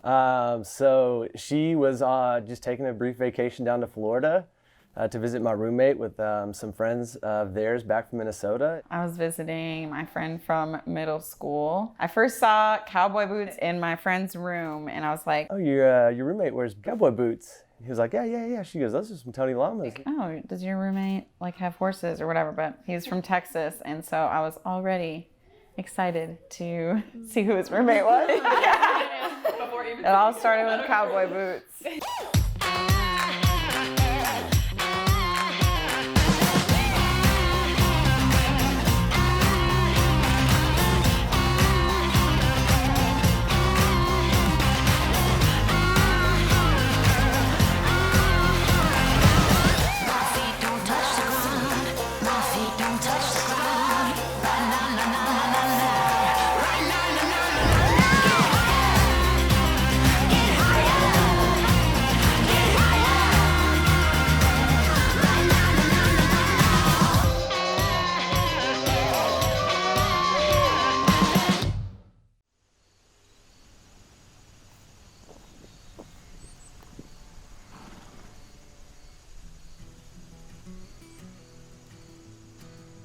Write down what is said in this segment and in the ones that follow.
So she was just taking a brief vacation down to Florida to visit my roommate with some friends of theirs back from Minnesota. I was visiting my friend from middle school. I first saw cowboy boots in my friend's room, and I was like, "Oh, your roommate wears cowboy boots." He was like, yeah. She goes, "Those are some Tony Llamas." "Oh, does your roommate like have horses or whatever?" But he's from Texas, and so I was already excited to see who his roommate was. It all started with cowboy boots.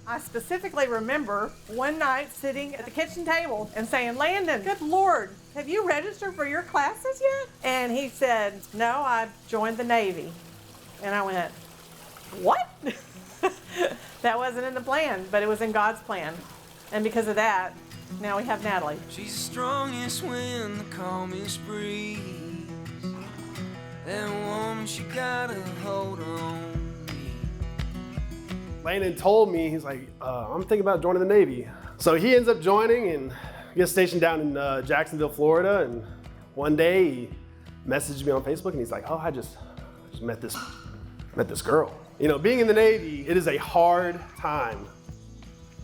I specifically remember one night sitting at the kitchen table and saying, "Landon, good Lord, have you registered for your classes yet?" And he said, "No, I joined the Navy." And I went, "What?" That wasn't in the plan, but it was in God's plan. And because of that, now we have Natalie. She's the strongest when the calmest breeze. That woman, she got a hold on. Landon told me, he's like, I'm thinking about joining the Navy. So he ends up joining and gets stationed down in Jacksonville, Florida. And one day he messaged me on Facebook and he's like, "Oh, I just met this girl." You know, being in the Navy, it is a hard time.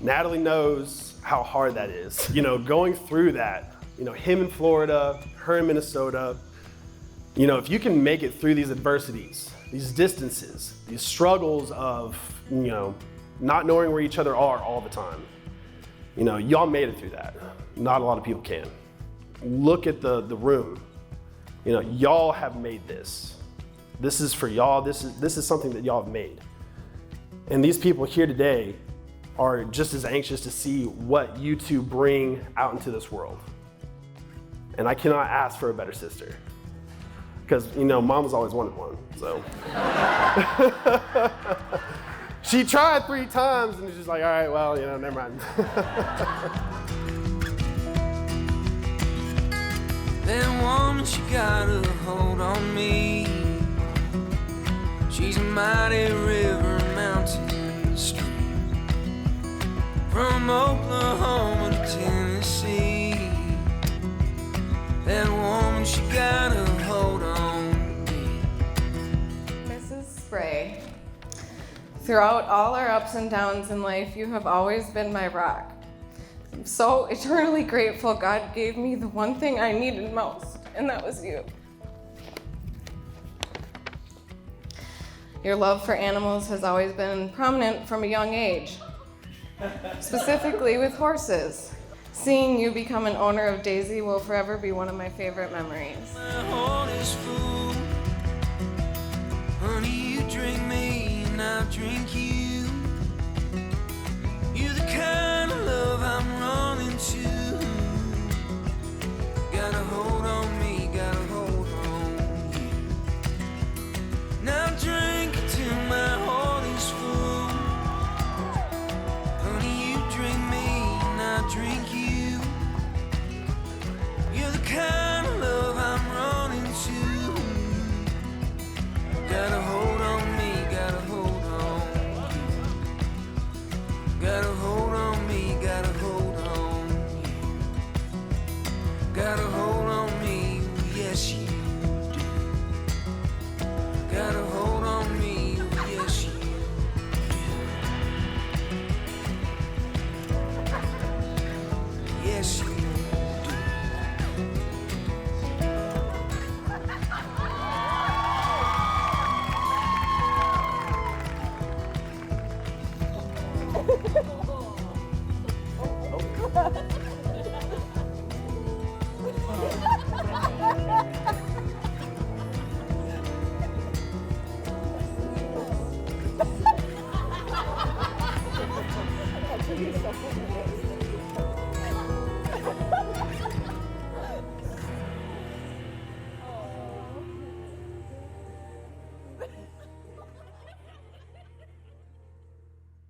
Natalie knows how hard that is. You know, going through that, you know, him in Florida, her in Minnesota. You know, if you can make it through these adversities, these distances, these struggles of, you know, not knowing where each other are all the time. You know, y'all made it through that. Not a lot of people can. Look at the room. You know, y'all have made this. This is for y'all. This is something that y'all have made. And these people here today are just as anxious to see what you two bring out into this world. And I cannot ask for a better sister. Because, you know, Mama's always wanted one, so. She tried 3 times and she's like, all right, well, you know, never mind. That woman, she got a hold on me. She's a mighty river, mountain, stream. From Oklahoma to Tennessee. That woman, she got a hold on me. Mrs. Spray, throughout all our ups and downs in life, you have always been my rock. I'm so eternally grateful God gave me the one thing I needed most, and that was you. Your love for animals has always been prominent from a young age, specifically with horses. Seeing you become an owner of Daisy will forever be one of my favorite memories. My heart is full. Honey, you drink me and I drink you. You're the kind of love I'm running to. Got a hold on me, got a hold on you. Now drink until my heart is full. Honey, you drink me and I drink you. You're the kind of love I'm running to. Got a hold on me, got a hold on you. Got a hold on me, got a hold on you. Got a hold on me.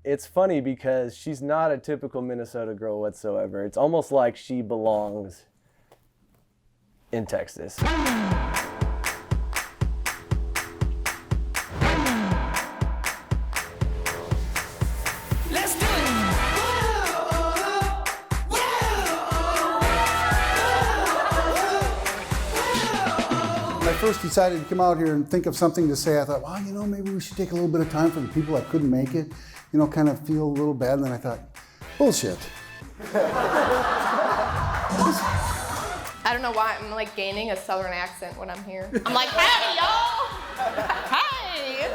it's funny because she's not a typical Minnesota girl whatsoever. It's almost like she belongs in Texas. When I first decided to come out here and think of something to say, I thought, well, you know, maybe we should take a little bit of time for the people that couldn't make it, you know, kind of feel a little bad. And then I thought, bullshit. I don't know why I'm like gaining a southern accent when I'm here. I'm like, hey, y'all! Hey!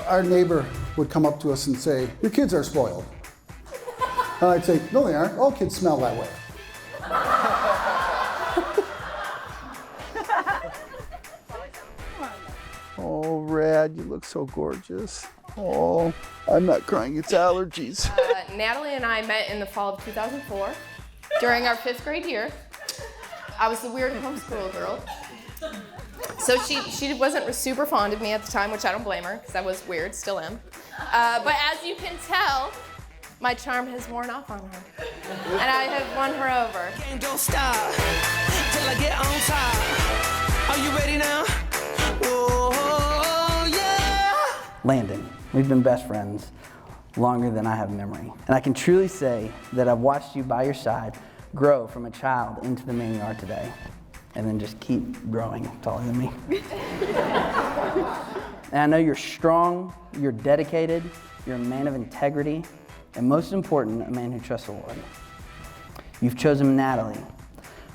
Our neighbor would come up to us and say, your kids are spoiled. And I'd say, no, they aren't. All kids smell that way. Oh, Rad, you look so gorgeous. Oh, I'm not crying, it's allergies. Natalie and I met in the fall of 2004 during our 5th grade year. I was the weird homeschool girl. So she wasn't super fond of me at the time, which I don't blame her, because I was weird, still am. But as you can tell, my charm has worn off on her. And I have won her over. Game don't stop till I get on top. Are you ready now? Oh, yeah. Landon, we've been best friends longer than I have memory. And I can truly say that I've watched you by your side grow from a child into the man you are today. And then just keep growing taller than me. And I know you're strong, you're dedicated, you're a man of integrity, and most important, a man who trusts the Lord. You've chosen Natalie,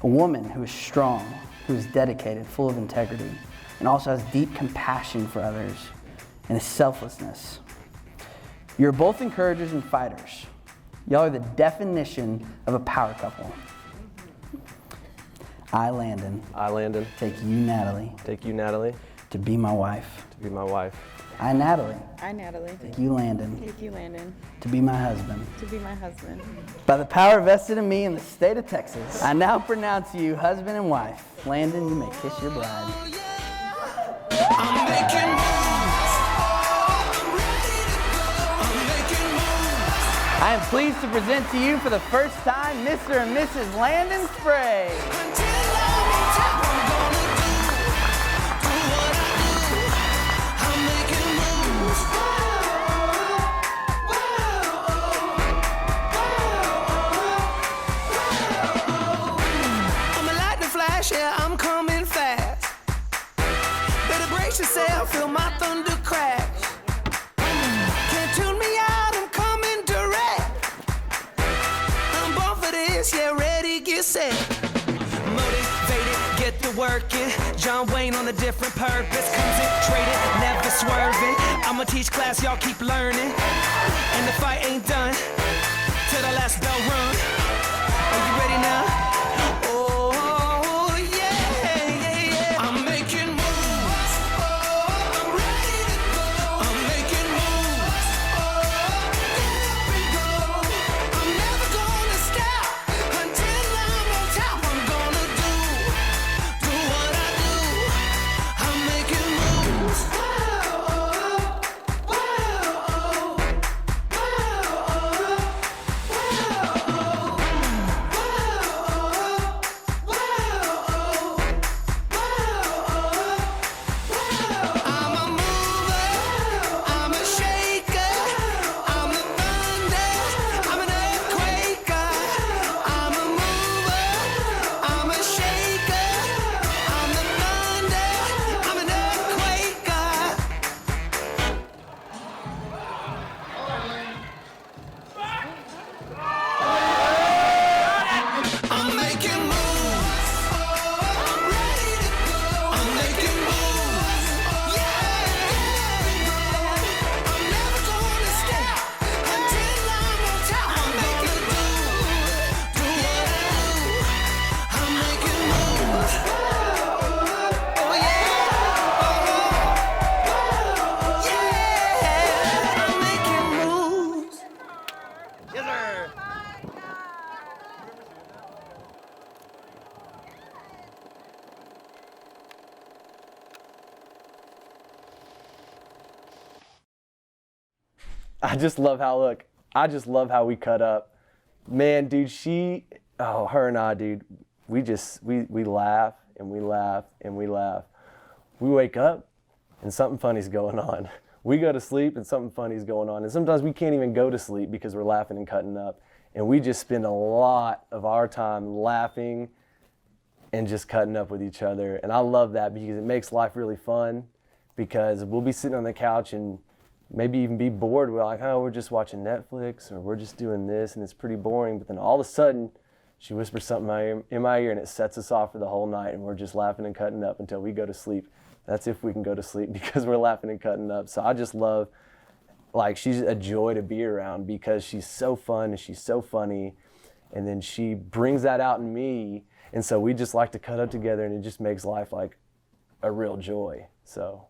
a woman who is strong, who is dedicated, full of integrity, and also has deep compassion for others and a selflessness. You're both encouragers and fighters. Y'all are the definition of a power couple. I, Landon, take you, Natalie, to be my wife. I, Natalie, take you, Landon, to be my husband. By the power vested in me in the state of Texas, I now pronounce you husband and wife. Landon, you may kiss your bride. I'm making moves. I am pleased to present to you for the first time Mr. and Mrs. Landon Spray. Yeah, I'm coming fast. Better brace yourself, feel my thunder crash. Can't tune me out, I'm coming direct. I'm born for this, yeah, ready, get set. Motivated, get to working. John Wayne on a different purpose. Concentrated, never swerving. I'ma teach class, y'all keep learning. And the fight ain't done till the last bell rung. Are you ready now? I just love how we cut up. Man, dude, her and I, dude, we laugh and we laugh and we laugh. We wake up and something funny's going on. We go to sleep and something funny's going on. And sometimes we can't even go to sleep because we're laughing and cutting up. And we just spend a lot of our time laughing and just cutting up with each other. And I love that because it makes life really fun, because we'll be sitting on the couch and maybe even be bored. We're like, oh, we're just watching Netflix or we're just doing this and it's pretty boring. But then all of a sudden, she whispers something in my ear and it sets us off for the whole night, and we're just laughing and cutting up until we go to sleep. That's if we can go to sleep, because we're laughing and cutting up. So I just love, like, she's a joy to be around because she's so fun and she's so funny. And then she brings that out in me. And so we just like to cut up together, and it just makes life like a real joy. So